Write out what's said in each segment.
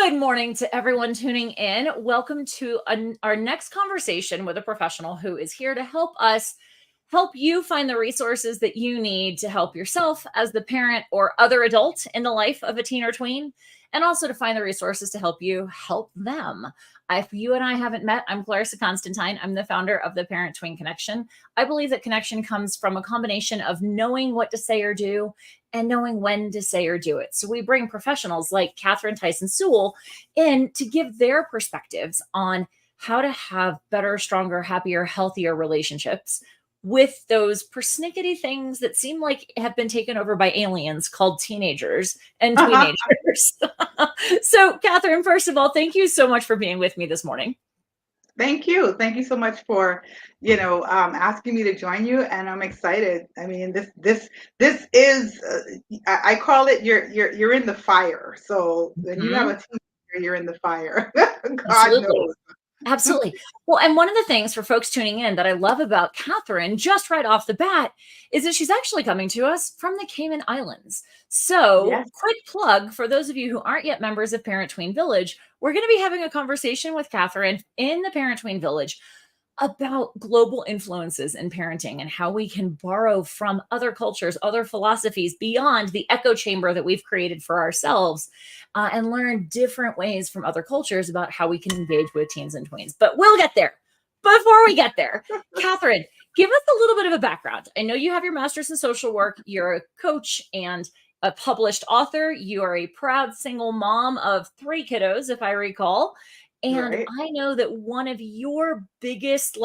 Good morning to everyone tuning in. Welcome to our next conversation with a professional who is here to help you find the resources that you need to help yourself as the parent or other adult in the life of a teen or tween, and also to find the resources to help you help them. If you and I haven't met, I'm Clarissa Constantine. I'm the founder of the Parent Tween Connection. I believe that connection comes from a combination of knowing what to say or do and knowing when to say or do it. So we bring professionals like Catherine Tyson in to give their perspectives on how to have better, stronger, happier, healthier relationships with those persnickety things that seem like have been taken over by aliens called teenagers and tweenagers. So, Catherine, first of all, thank you so much for being with me this morning. Thank you. Thank you so much for, asking me to join you, and I'm excited. I mean, this is, I call it you're in the fire. So when you have a Mhm. teenager, you're in the fire. God Absolutely. knows. Absolutely. Well, and one of the things for folks tuning in that I love about Catherine, just right off the bat, is that she's actually coming to us from the Cayman Islands. So, Yes. quick plug for those of you who aren't yet members of Parent Tween Village, we're going to be having a conversation with Catherine in the Parent Tween Village about global influences in parenting and how we can borrow from other cultures, other philosophies beyond the echo chamber that we've created for ourselves, and learn different ways from other cultures about how we can engage with teens and tweens. But we'll get there. Before we get there, Catherine, give us a little bit of a background. I know you have your master's in social work, you're a coach and a published author. You are a proud single mom of 3 kiddos, if I recall. And Right. I know that one of your biggest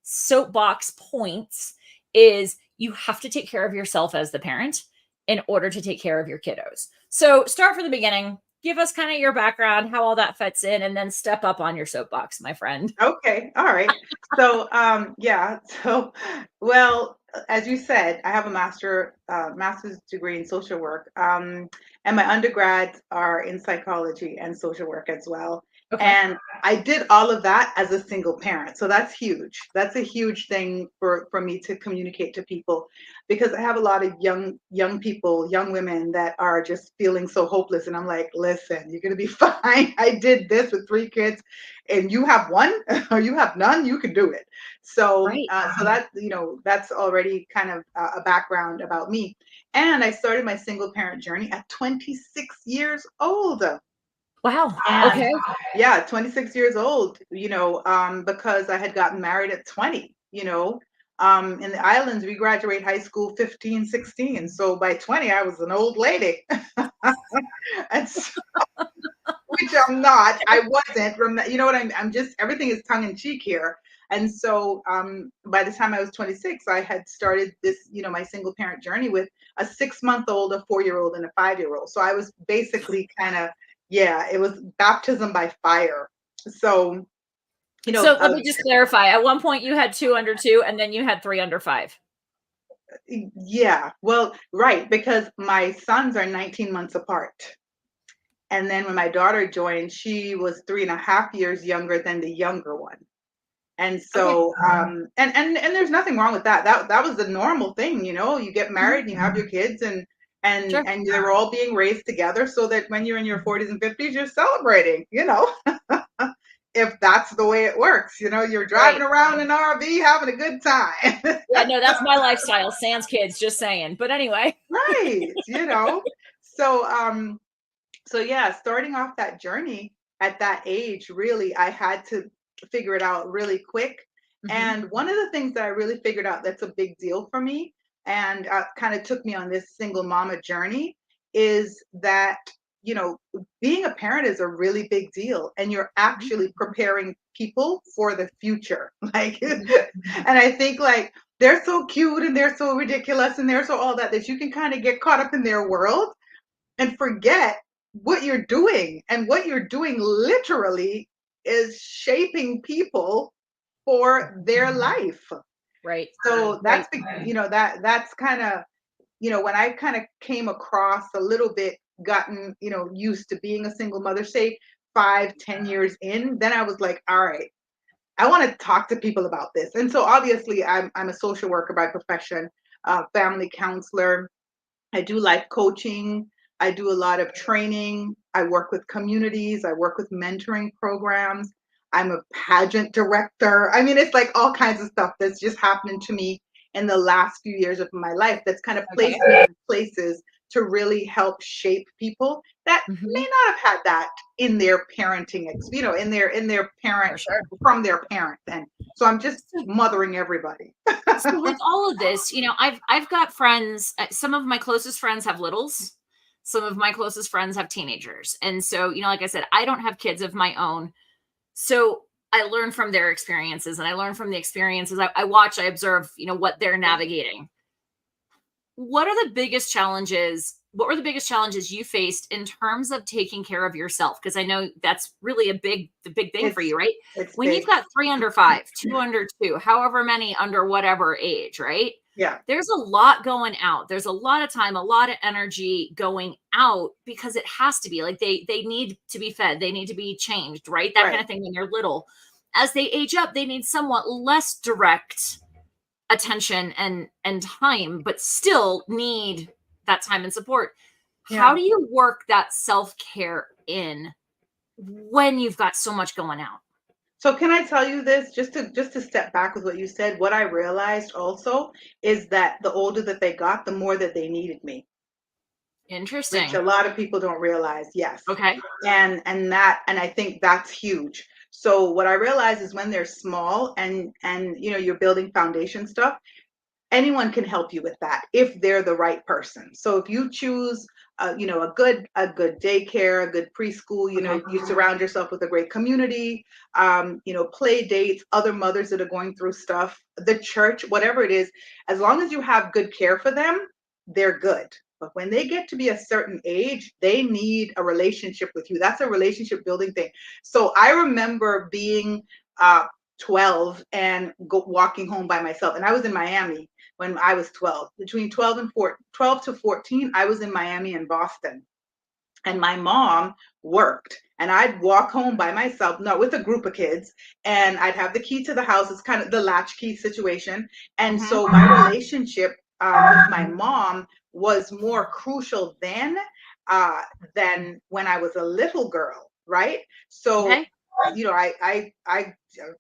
soapbox points is you have to take care of yourself as the parent in order to take care of your kiddos. So start from the beginning, give us kind of your background, how all that fits in, and then step up on your soapbox, my friend. Okay. All right. So, yeah. So, well, as you said, I have a master's degree in social work, and my undergrads are in psychology and social work as well. Okay. And I did all of that as a single parent. So that's huge. That's a huge thing for me to communicate to people, because I have a lot of young people, young women that are just feeling so hopeless. And I'm like, listen, you're gonna be fine. I did this with 3 kids, and you have one or you have none, you can do it. So, Right. so that, that's already kind of a background about me. And I started my single parent journey at 26 years old. Wow. And Okay. yeah, 26 years old, because I had gotten married at 20, in the islands, we graduate high school 15, 16. So by 20, I was an old lady. And which I'm not. I wasn't. You know what I'm just, everything is tongue in cheek here. And so, by the time I was 26, I had started this, my single parent journey with a 6-month-old, a 4-year-old, and a 5-year-old. So I was basically kind of, yeah, it was baptism by fire. So, you know, So let me just clarify. At one point, you had 2 under 2, and then you had 3 under 5. yeah, well, right, because my sons are 19 months apart. And then when my daughter joined, she was 3.5 years younger than the younger one. And Okay. so, and there's nothing wrong with that. That was the normal thing, you get married Mhm. and you have your kids, and Sure. they were all being raised together, so that when you're in your 40s and 50s, you're celebrating, if that's the way it works, you're driving Right. around in an RV having a good time. Yeah, no, that's my lifestyle. Sans kids, just saying. But anyway. Right. So, so yeah, starting off that journey at that age, really, I had to figure it out really quick. Mhm. And one of the things that I really figured out that's a big deal for me, and kind of took me on this single mama journey, is that, you know, being a parent is a really big deal, and you're Mhm. actually preparing people for the future. Like, and Mhm. I think, like, they're so cute and they're so ridiculous and they're so all that you can kind of get caught up in their world and forget what you're doing. And what you're doing literally is shaping people for their life. Right. So Right. that's kind of, when I kind of came across a little bit, gotten, used to being a single mother, say 5, 10 years in, then I was like, all right, I want to talk to people about this. And so obviously I'm a social worker by profession, family counselor. I do life coaching. I do a lot of training. I work with communities. I work with mentoring programs. I'm a pageant director. I mean, it's like all kinds of stuff that's just happening to me in the last few years of my life that's kind of Okay. placed me in places to really help shape people that may Mhm. not have had that in their parenting, in their parent For sure. from their parents. And so I'm just So mothering everybody. so with all of this, I've got friends, some of my closest friends have littles. Some of my closest friends have teenagers. And so, like I said, I don't have kids of my own. So I learn from their experiences and I learn from the experiences I watch, I observe, what they're navigating. What were the biggest challenges you faced in terms of taking care of yourself? Because I know that's really the big thing for It's you, right? it's When you've big. got 3 under 5, 2 under 2, however many under whatever age, right? Yeah, There's a lot going out. There's a lot of time, a lot of energy going out because it has to be like they need to be fed, they need to be changed, right? That kind right. of thing when you're little. As they age up, they need somewhat less direct attention and time, but still need that time and support. How Yeah. do you work that self-care in when you've got so much going out? So can I tell you this, just to step back with what you said, what I realized also is that the older that they got, the more that they needed me, which a Interesting. lot of people don't realize. Yes. Okay. And I think that's huge. So what I realize is when they're small and you're building foundation stuff, anyone can help you with that if they're the right person. So if you choose a good daycare, a good preschool, Okay. you surround yourself with a great community, play dates, other mothers that are going through stuff, the church, whatever it is, as long as you have good care for them, they're good. But when they get to be a certain age, they need a relationship with you. That's a relationship building thing. So I remember being uh, 12 and walking home by myself, and I was in Miami when I was 12. Between 12 to 14, I was in Miami and Boston. And my mom worked. And I'd walk home by myself, not with a group of kids, and I'd have the key to the house. It's kind of the latchkey situation. And Mhm. so my relationship with my mom was more crucial then uh, than when I was a little girl, right? So, Okay.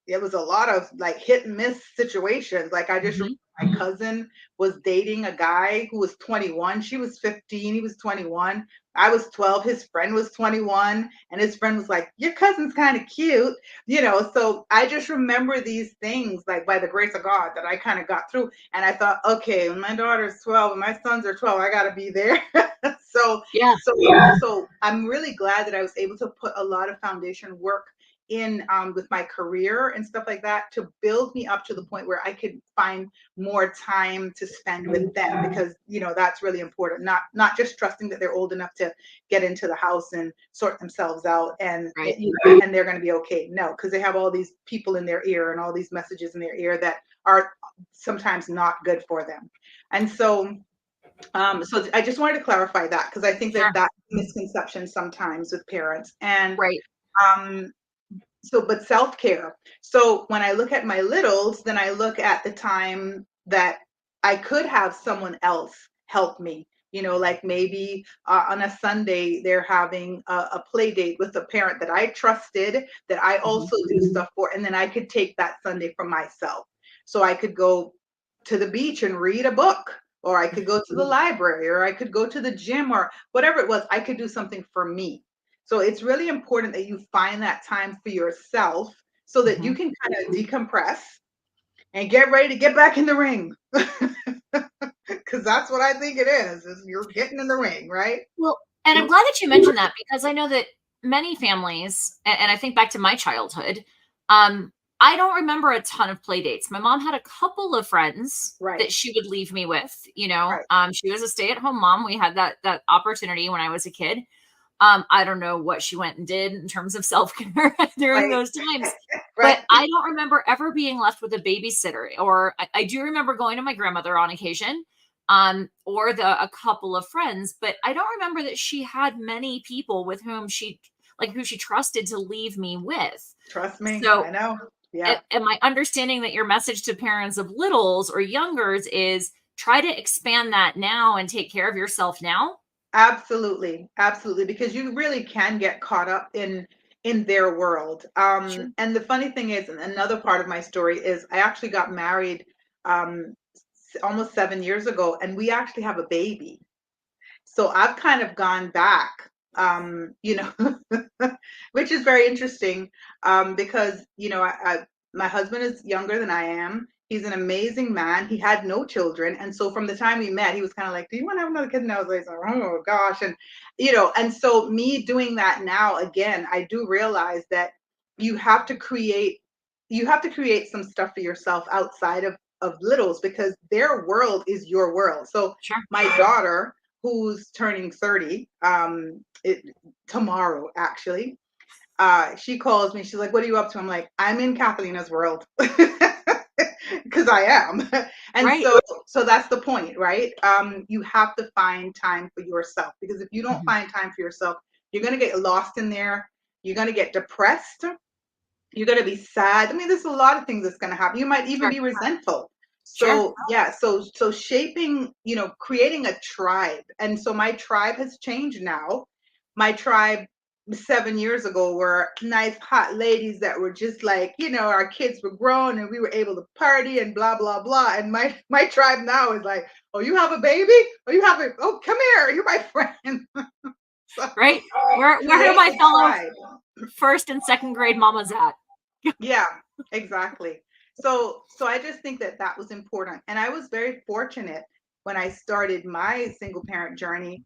it was a lot of like hit and miss situations. Like I just Mhm. remember my cousin was dating a guy who was 21. She was 15. He was 21. I was 12. His friend was 21. And his friend was like, your cousin's kind of cute. So I just remember these things, like by the grace of God, that I kind of got through. And I thought, okay, when my daughter's 12 and my sons are 12, I got to be there. so, Yeah. so I'm really glad that I was able to put a lot of foundation work in with my career and stuff like that to build me up to the point where I could find more time to spend with them, because that's really important, not just trusting that they're old enough to get into the house and sort themselves out Right. and they're going to be okay. No, because they have all these people in their ear and all these messages in their ear that are sometimes not good for them. And so I just wanted to clarify that, because I think that Sure. that's a misconception sometimes with parents. And Right. um but self-care. So when I look at my littles, then I look at the time that I could have someone else help me. Like maybe on a Sunday they're having a play date with a parent that I trusted, that I Mhm. also do stuff for, and then I could take that Sunday for myself. So I could go to the beach and read a book, or I could go to the library, or I could go to the gym, or whatever it was. I could do something for me. So it's really important that you find that time for yourself so that you Mhm. can kind of decompress and get ready to get back in the ring. Because that's what I think it is you're getting in the ring, right? Well, and I'm glad that you mentioned that because I know that many families, and I think back to my childhood, um, I don't remember a ton of play dates. My mom had a couple of friends Right, that she would leave me with. right. She was a stay-at-home mom. We had that opportunity when I was a kid. I don't know what she went and did in terms of self-care during Right, those times, but right. I don't remember ever being left with a babysitter. Or I do remember going to my grandmother on occasion, or a couple of friends, but I don't remember that she had many people with whom who she trusted to leave me with. Trust me, So I know. Yeah. am I understanding that your message to parents of littles or youngers is try to expand that now and take care of yourself now? Absolutely, absolutely, because you really can get caught up in their world. Sure. And the funny thing is, and another part of my story is, I actually got married almost 7 years ago, and we actually have a baby. So I've kind of gone back, you know, which is very interesting, because, my husband is younger than I am. He's an amazing man. He had no children. And so from the time we met, he was kind of like, do you want to have another kid? And I was like, oh gosh. And, and so me doing that now, again, I do realize that you have to create, you have to create some stuff for yourself outside of littles, because their world is your world. So Sure. my daughter, who's turning 30 tomorrow, actually, she calls me. She's like, what are you up to? I'm like, I'm in Kathleen's world. Because I am. And Right. so that's the point, right? You have to find time for yourself, because if you don't Mhm. find time for yourself, you're going to get lost in there. You're going to get depressed. You're going to be sad. I mean, there's a lot of things that's going to happen. You might even Sure. be resentful. Sure. So yeah, so shaping, creating a tribe. And so my tribe has changed now. My tribe 7 years ago were nice hot ladies that were just like, our kids were grown and we were able to party and blah blah blah. And my tribe now is like, oh, you have a baby? Oh, you have a, oh, come here, you're my friend. So Right. Where are create my a fellow tribe. first and second grade mamas at? Yeah, exactly. So I just think that that was important. And I was very fortunate when I started my single parent journey.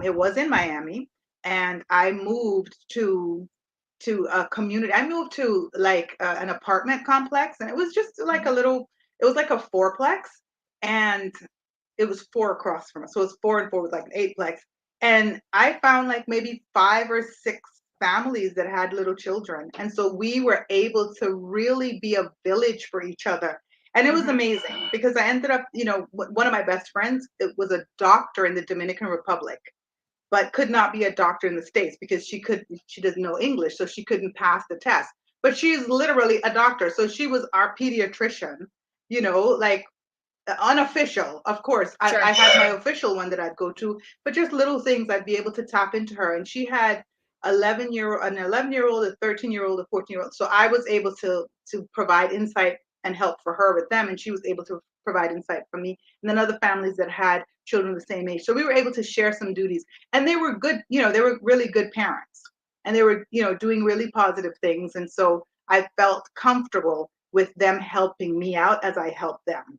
It was in Miami, and I moved to a community. I moved to like an apartment complex, and it was just like a little, it was like a fourplex, and it was four across from us. So it was four and four with like an eightplex. And I found like maybe 5 or 6 families that had little children. And so we were able to really be a village for each other. And it was Mhm. amazing, because I ended up, one of my best friends, it was a doctor in the Dominican Republic, but could not be a doctor in the States because she doesn't know English. So she couldn't pass the test. But she's literally a doctor. So she was our pediatrician, like unofficial. Of course, Sure. I had my official one that I'd go to, but just little things I'd be able to tap into her. And she had an 11-year-old, a 13-year-old, a 14-year-old. So I was able to provide insight and help for her with them, and she was able to provide insight for me. And then other families that had children the same age. So we were able to share some duties, and they were good. They were really good parents, and they were doing really positive things. And so I felt comfortable with them helping me out as I helped them.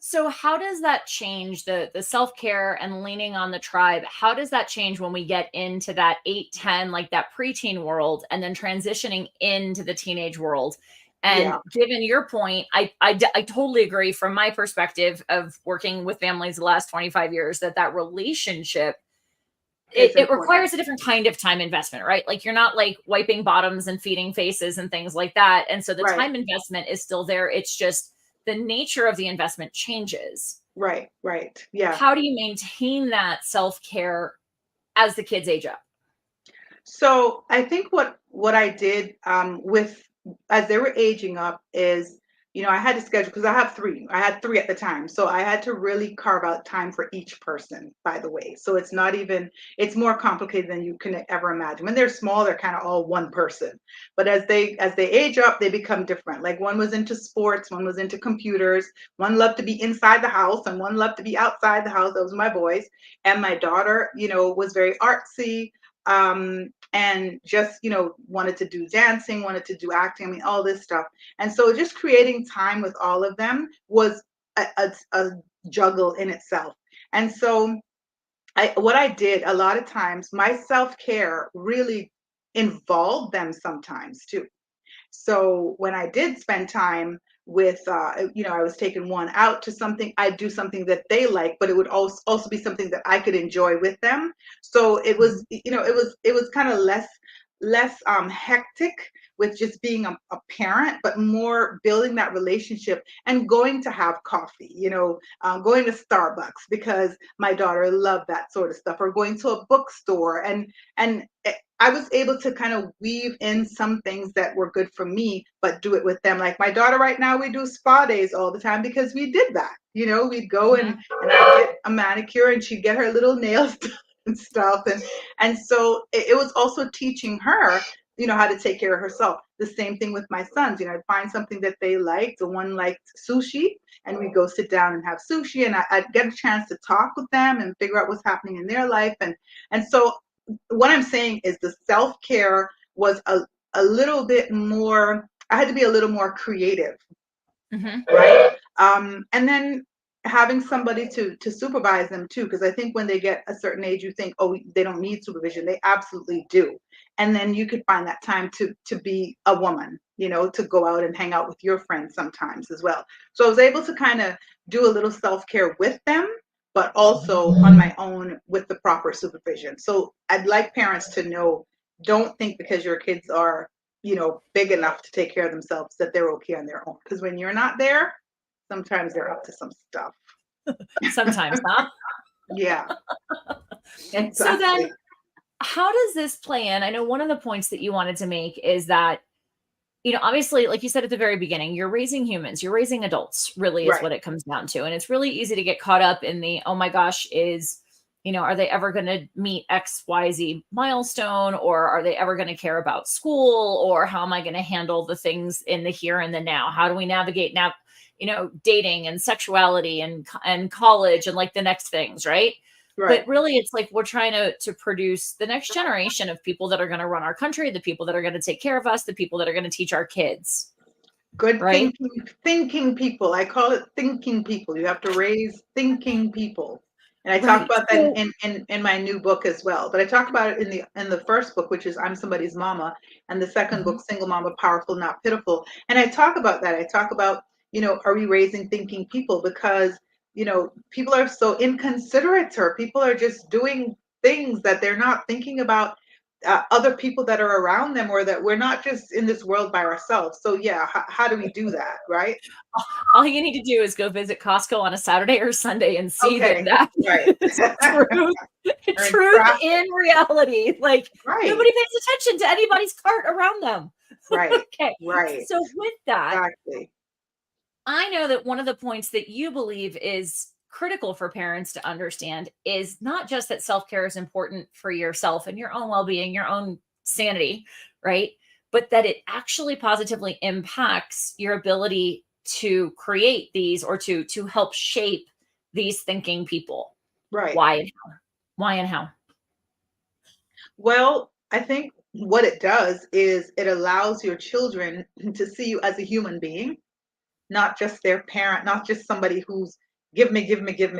So how does that change the self-care and leaning on the tribe? How does that change when we get into that 8, 10, like that preteen world, and then transitioning into the teenage world? And Yeah. given your point, I totally agree from my perspective of working with families the last 25 years that relationship It's it important. requires a different kind of time investment, right? Like you're not like wiping bottoms and feeding faces and things like that. And so the Right. time investment is still there. It's just the nature of the investment changes. Right. Right. Yeah. How do you maintain that self-care as the kids age up? So I think what I did, with, as they were aging up, is, I had to schedule, because I have three. I had three at the time, so I had to really carve out time for each person. By the way, so it's not even, it's more complicated than you can ever imagine. When they're small, they're kind of all one person, but as they age up, they become different. Like one was into sports, one was into computers, one loved to be inside the house, and one loved to be outside the house. Those were my boys. And my daughter, was very artsy, and just wanted to do dancing, wanted to do acting, I mean, all this stuff. And so just creating time with all of them was a juggle in itself. And so what I did a lot of times, my self-care really involved them sometimes too. So when I did spend time with, I was taking one out to something, I'd do something that they like, but it would also be something that I could enjoy with them. So it Mhm. was, it was kind of less hectic with just being a parent, but more building that relationship and going to have coffee, going to Starbucks because my daughter loved that sort of stuff, or going to a bookstore, and I was able to kind of weave in some things that were good for me, but do it with them. Like my daughter right now, we do spa days all the time because we did that. We'd go and Mhm. I'd get a manicure and she'd get her little nails done. and stuff. And so it was also teaching her, how to take care of herself. The same thing with my sons. I'd find something that they liked. The one liked sushi, and we'd go sit down and have sushi, and I'd get a chance to talk with them and figure out what's happening in their life. And so what I'm saying is the self-care was a little bit more, I had to be a little more creative, right? And then having somebody to supervise them too, because I think when they get a certain age, you think, oh, they don't need supervision. They absolutely do. And then you could find that time to be a woman, to go out and hang out with your friends sometimes as well. So I was able to kind of do a little self-care with them, but also on my own with the proper supervision. So I'd like parents to know, don't think because your kids are, big enough to take care of themselves that they're okay on their own. Because when you're not there, sometimes they're up to some stuff. Sometimes, huh? Yeah. Exactly. So then, how does this play in? I know one of the points that you wanted to make is that, obviously, like you said at the very beginning, you're raising humans, you're raising adults, really is what it comes down to. And it's really easy to get caught up in the, oh my gosh, are they ever going to meet XYZ milestone, or are they ever going to care about school, or how am I going to handle the things in the here and the now? How do we navigate now, dating and sexuality and college and like the next things, right? But really, it's like we're trying to produce the next generation of people that are going to run our country, the people that are going to take care of us, the people that are going to teach our kids. Good, right? Thinking people. I call it thinking people. You have to raise thinking people. And I talk about that in my new book as well. But I talk about it in the first book, which is I'm Somebody's Mama, and the second book, Single Momma, Powerful, Not Pitiful. And I talk about that. I talk about, are we raising thinking people? Because, people are so inconsiderate, or people are just doing things that they're not thinking about other people that are around them, or that we're not just in this world by ourselves. So yeah, how do we do that, right? All you need to do is go visit Costco on a Saturday or Sunday and see that truth in reality. Like nobody pays attention to anybody's cart around them. Right. Okay. Right. So with that, exactly. I know that one of the points that you believe is critical for parents to understand is not just that self-care is important for yourself and your own well-being, your own sanity, right? But that it actually positively impacts your ability to create these, or to help shape these thinking people. Right. Why and how? Why and how? Well, I think what it does is it allows your children to see you as a human being, not just their parent, not just somebody who's give me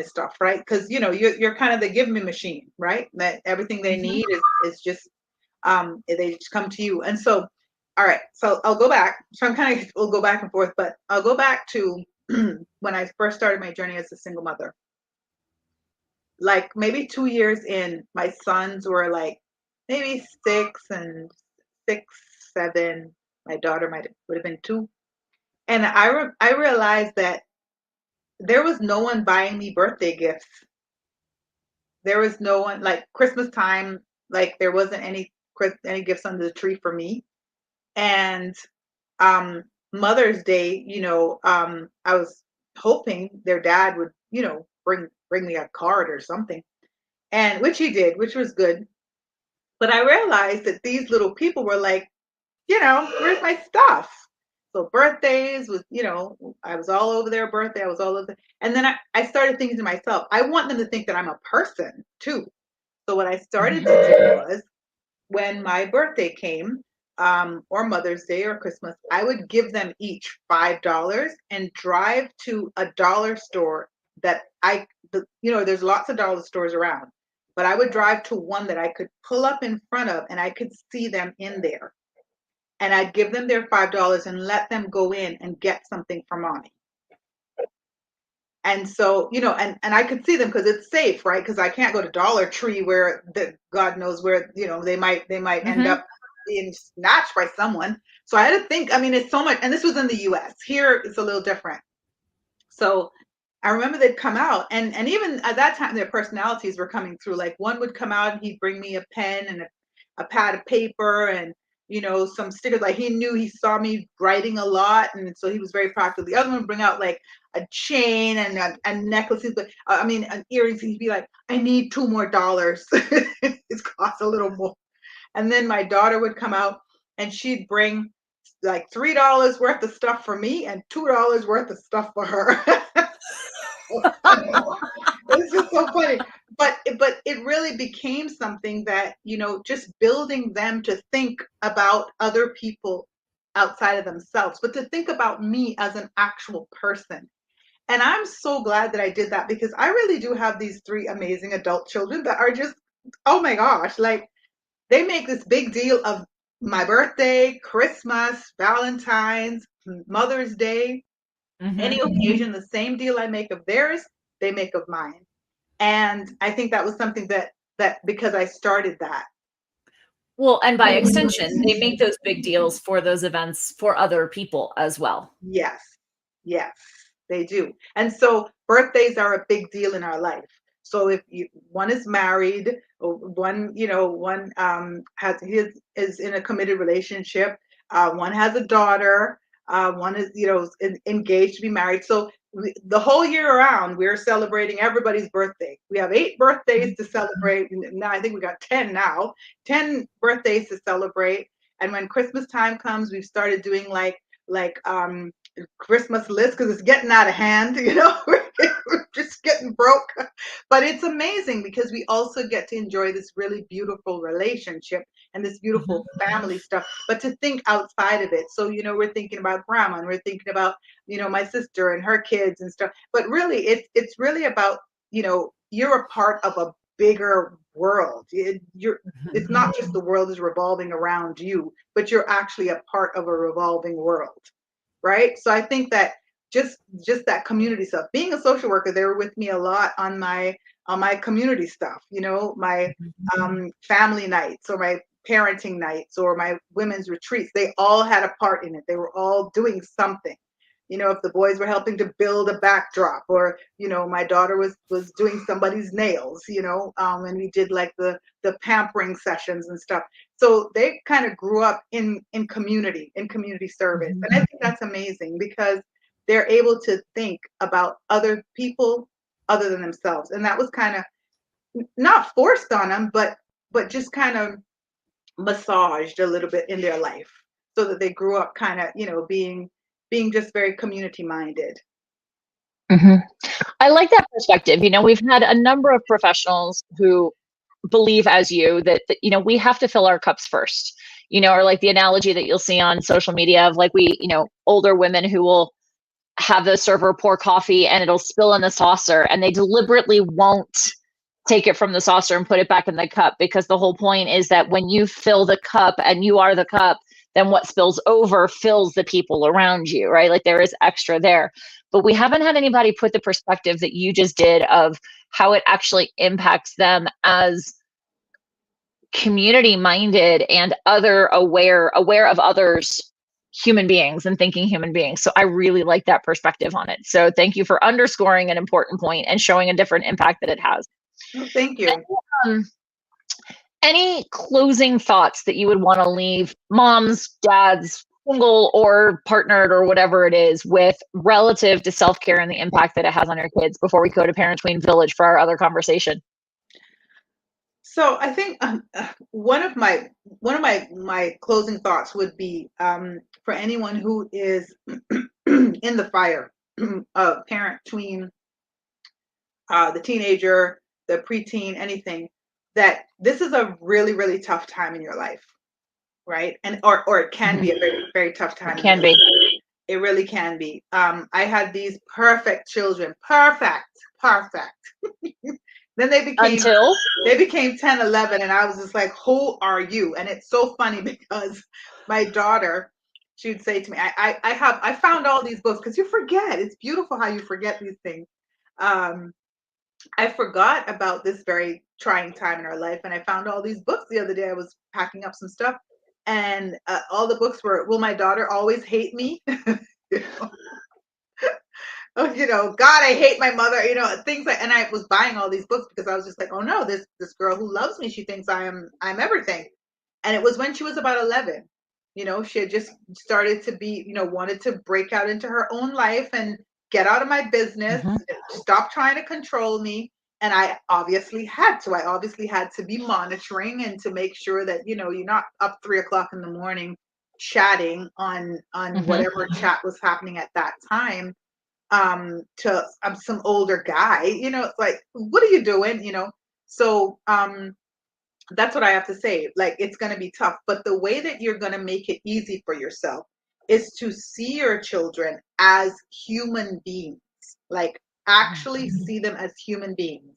stuff, right? Because you're kind of the give me machine, right? That everything they need is just they just come to you. And so, all right, so I'll go back. So we'll go back and forth, but I'll go back to when I first started my journey as a single mother. Like maybe 2 years in, my sons were like maybe 6 and 6, 7. My daughter would have been 2. And I realized that there was no one buying me birthday gifts. There was no one, like Christmas time, like there wasn't any gifts under the tree for me. And Mother's Day, I was hoping their dad would, bring me a card or something. And which he did, which was good. But I realized that these little people were like, where's my stuff? So birthdays was, I was all over their birthday. I was all over. And then I started thinking to myself, I want them to think that I'm a person too. So what I started to do was, when my birthday came, or Mother's Day or Christmas, I would give them each $5 and drive to a dollar store that there's lots of dollar stores around, but I would drive to one that I could pull up in front of and I could see them in there. And I'd give them their $5 and let them go in and get something for mommy. And so, and I could see them because it's safe, right? Because I can't go to Dollar Tree where God knows where, they might end up being snatched by someone. So I had to think, it's so much, and this was in the US. Here it's a little different. So I remember they'd come out, and even at that time, their personalities were coming through. Like one would come out and he'd bring me a pen and a pad of paper, and some stickers. Like he saw me writing a lot, and so he was very practical. The other one would bring out like a chain and a necklace, but an earrings. He'd be like, I need $2 more. It's cost a little more. And then my daughter would come out and she'd bring like $3 worth of stuff for me and $2 worth of stuff for her. It's just so funny. But it really became something that, just building them to think about other people outside of themselves, but to think about me as an actual person. And I'm so glad that I did that, because I really do have these 3 amazing adult children that are just, oh my gosh, like they make this big deal of my birthday, Christmas, Valentine's, Mother's Day, any occasion. The same deal I make of theirs, they make of mine. And I think that was something that because I started that. Well, and by extension, they make those big deals for those events for other people as well. Yes, yes, they do. And so birthdays are a big deal in our life. So if one is married, or one is in a committed relationship, one has a daughter, one is engaged to be married. So the whole year around, we're celebrating everybody's birthday. We have 8 birthdays to celebrate. Now I think we got 10 now, 10 birthdays to celebrate. And when Christmas time comes, we've started doing like Christmas list, because it's getting out of hand. We're just getting broke. But it's amazing because we also get to enjoy this really beautiful relationship and this beautiful family stuff, but to think outside of it. So we're thinking about grandma, and we're thinking about my sister and her kids and stuff. But really it's really about you're a part of a bigger world. It's not just the world is revolving around you, but you're actually a part of a revolving world. Right. So I think that just that community stuff, being a social worker, they were with me a lot on my community stuff, my family nights, or my parenting nights, or my women's retreats. They all had a part in it. They were all doing something. If the boys were helping to build a backdrop, or my daughter was doing somebody's nails, and we did like the pampering sessions and stuff. So they kind of grew up in community service. And I think that's amazing, because they're able to think about other people other than themselves. And that was kind of not forced on them, but just kind of massaged a little bit in their life, so that they grew up kind of being just very community minded. I like that perspective. We've had a number of professionals who believe, as you, that we have to fill our cups first, or like the analogy that you'll see on social media of like older women who will have the server pour coffee and it'll spill in the saucer, and they deliberately won't take it from the saucer and put it back in the cup, because the whole point is that when you fill the cup and you are the cup, then what spills over fills the people around you, right? Like there is extra there. But we haven't had anybody put the perspective that you just did of how it actually impacts them as community minded and other aware of others, human beings, and thinking human beings. So I really like that perspective on it. So thank you for underscoring an important point and showing a different impact that it has. Well, thank you. Any closing thoughts that you would want to leave moms, dads, single or partnered or whatever it is, with relative to self-care and the impact that it has on your kids, before we go to Parent Tween Village for our other conversation? So I think one of my closing thoughts would be, for anyone who is in the fire, parent, tween, the teenager, the preteen, anything, that this is a really, really tough time in your life, right? And or it can be a very, very tough time. It can be. It really can be. I had these perfect children, perfect. Then they became 10, 11, and I was just like, who are you? And it's so funny, because my daughter, she would say to me, I found all these books, because you forget. It's beautiful how you forget these things. I forgot about this very trying time in our life, and I found all these books the other day. I was packing up some stuff, and all the books were, Will My Daughter Always Hate Me? God, I hate my mother, things like. And I was buying all these books because I was just like, oh no, this girl who loves me, she thinks I'm everything. And it was when she was about 11. She had just started to be, wanted to break out into her own life and get out of my business, stop trying to control me. And I obviously had to. I obviously had to be monitoring and to make sure that, you're not up 3 o'clock in the morning chatting on whatever chat was happening at that time, to some older guy. It's like, what are you doing? So that's what I have to say. Like, it's going to be tough, but the way that you're going to make it easy for yourself is to see your children as human beings, like actually see them as human beings,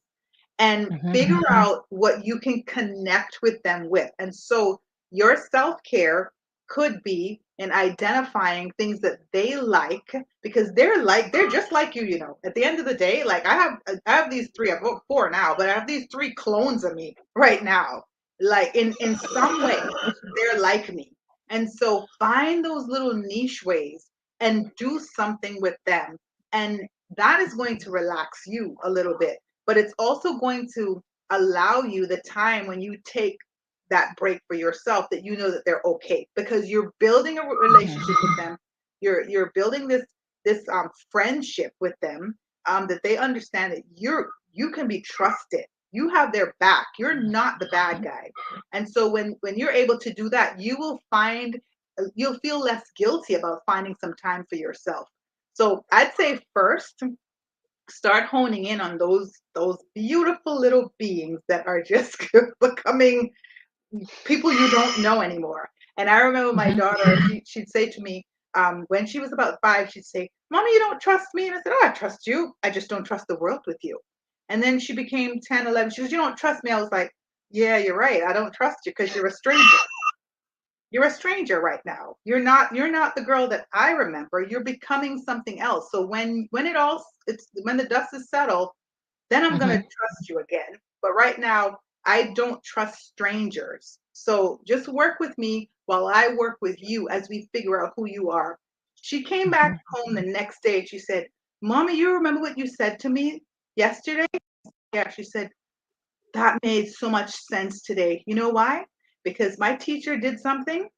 and figure out what you can connect with them with. And so your self-care could be in identifying things that they like, because they're just like you. At the end of the day, like I have these three, I've got four now, but I have these three clones of me right now. Like in some way, they're like me. And so find those little niche ways and do something with them. And that is going to relax you a little bit, but it's also going to allow you the time when you take that break for yourself, that that they're okay, because you're building a relationship with them. You're building this friendship with them, that they understand that you can be trusted. You have their back. You're not the bad guy. And so when you're able to do that, you'll feel less guilty about finding some time for yourself. So I'd say first, start honing in on those beautiful little beings that are just becoming people you don't know anymore. And I remember my daughter, she'd say to me, when she was about 5, she'd say, "Mommy, you don't trust me?" And I said, "Oh, I trust you. I just don't trust the world with you." And then she became 10, 11. She goes, "You don't trust me." I was like, "Yeah, you're right. I don't trust you because you're a stranger. You're a stranger right now. You're not the girl that I remember. You're becoming something else. So when the dust is settled, then I'm going to trust you again. But right now, I don't trust strangers. So just work with me while I work with you as we figure out who you are." She came back home the next day and she said, "Mommy, you remember what you said to me yesterday?" Yeah, she said, "That made so much sense today. You know why? Because my teacher did something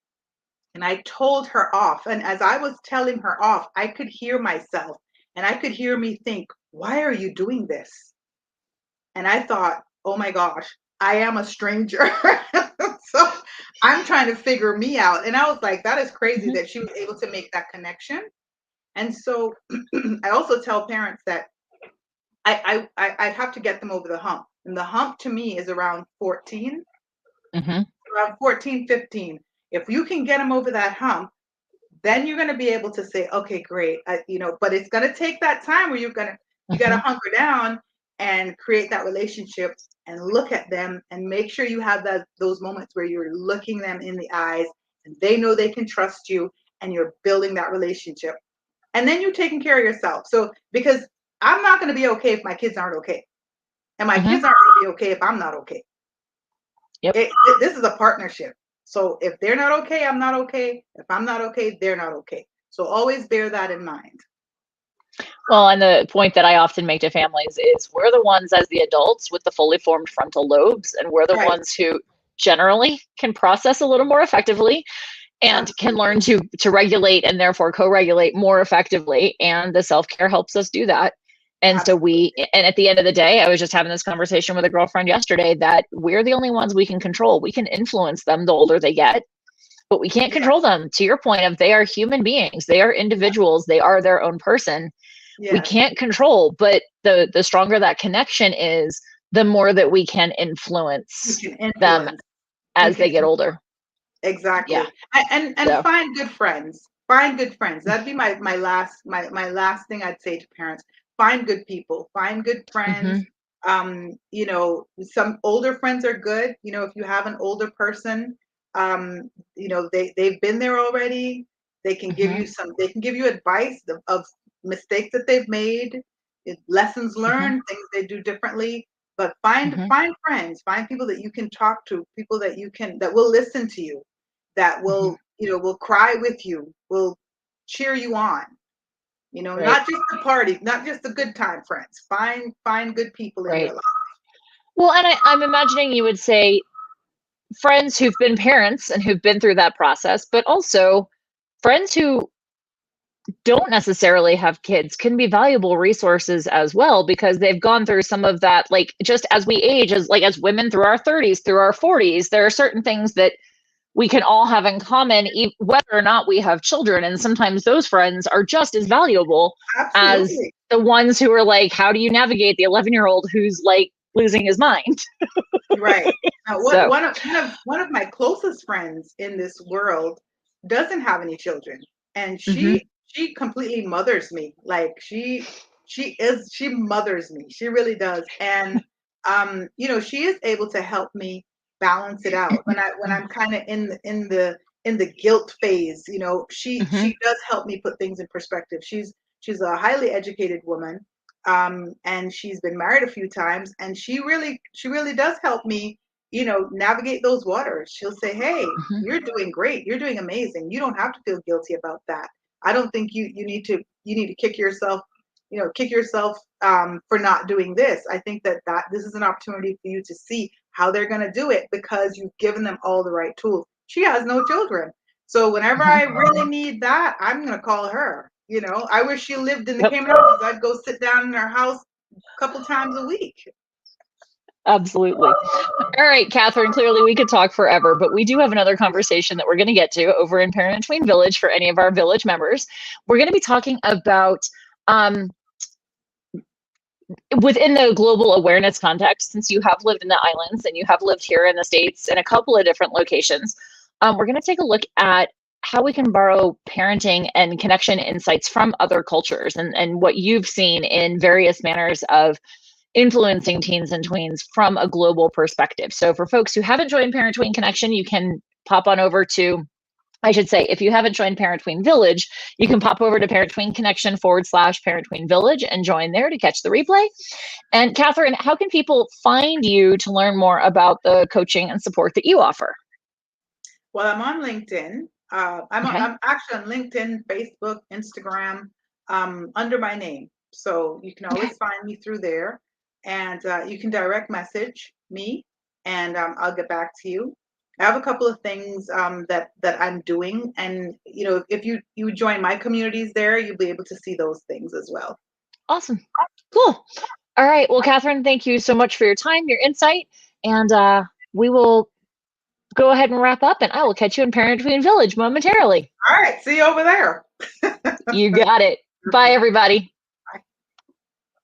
and I told her off. And as I was telling her off, I could hear myself and I could hear me think, why are you doing this?" And I thought, oh my gosh, I am a stranger. So I'm trying to figure me out. And I was like, that is crazy that she was able to make that connection. And so I also tell parents that I have to get them over the hump. And the hump to me is around 14, around 14, 15. If you can get them over that hump, then you're going to be able to say, okay, great. But it's going to take that time where you got to hunker down and create that relationship and look at them and make sure you have those moments where you're looking them in the eyes and they know they can trust you and you're building that relationship. And then you're taking care of yourself. So, because I'm not going to be okay if my kids aren't okay. And my kids aren't going to be okay if I'm not okay. Yep. This is a partnership. So if they're not okay, I'm not okay. If I'm not okay, they're not okay. So always bear that in mind. Well, and the point that I often make to families is we're the ones as the adults with the fully formed frontal lobes, and we're the ones who generally can process a little more effectively and can learn to regulate and therefore co-regulate more effectively. And the self-care helps us do that. And so and at the end of the day, I was just having this conversation with a girlfriend yesterday that we're the only ones we can control. We can influence them the older they get, but we can't control them. To your point of, they are human beings, they are individuals, they are their own person. We can't control, but the stronger that connection is, the more that we can influence them as they get older. Exactly. Yeah. And find good friends. Find good friends. That'd be my last thing I'd say to parents. Find good people. Find good friends. Some older friends are good. If you have an older person, they've been there already. They can give you advice of mistakes that they've made, lessons learned, things they do differently. But find friends, find people that you can talk to, people that will listen to you, that will will cry with you, will cheer you on. Not just the party, not just the good time friends. Find good people in your life. Well, and I'm imagining you would say, friends who've been parents and who've been through that process, but also friends who don't necessarily have kids can be valuable resources as well, because they've gone through some of that. Like, just as we age, as women through our 30s, through our 40s, there are certain things that we can all have in common, whether or not we have children. And sometimes those friends are just as valuable as Absolutely. the ones who are like, how do you navigate the 11-year-old who's like losing his mind? Right. Now, So, one of my closest friends in this world doesn't have any children, and mhm, she completely mothers me. Like she mothers me. She really does. And she is able to help me balance it out when I'm kind of in the guilt phase. mhm, She does help me put things in perspective. She's a highly educated woman, and she's been married a few times, and she really does help me, navigate those waters. She'll say, hey, mhm. you're doing great, you're doing amazing, you don't have to feel guilty about that. I don't think you need to kick yourself, for not doing this. I think that this is an opportunity for you to see how they're going to do it, because you've given them all the right tools. She has no children, so whenever Mhm. I really need that, I'm going to call her. I wish she lived in the Yep, Cayman Islands. I'd go sit down in her house a couple times a week. absolutely. All right, Catherine, clearly we could talk forever, but we do have another conversation that we're going to get to over in Parent and Tween Village for any of our village members. We're going to be talking about um, within the global awareness context, since you have lived in the islands and you have lived here in the States in a couple of different locations, we're going to take a look at how we can borrow parenting and connection insights from other cultures, and what you've seen in various manners of influencing teens and tweens from a global perspective. So for folks who haven't joined Parent Tween Connection, you can pop on over to, I should say, if you haven't joined Parent Tween Village, you can pop over to Parent Tween Connection / Parent Tween Village and join there to catch the replay. And Catherine, how can people find you to learn more about the coaching and support that you offer? Well, I'm on LinkedIn. Okay. I'm actually on LinkedIn, Facebook, Instagram, under my name. So you can Okay. always find me through there, and you can direct message me, and I'll get back to you. I have a couple of things that I'm doing, and if you join my communities there, you'll be able to see those things as well. Awesome. Cool. All right. Well, Catherine, thank you so much for your time, your insight, and we will go ahead and wrap up, and I will catch you in Parent Tween Village momentarily. All right, see you over there. You got it. Bye, everybody.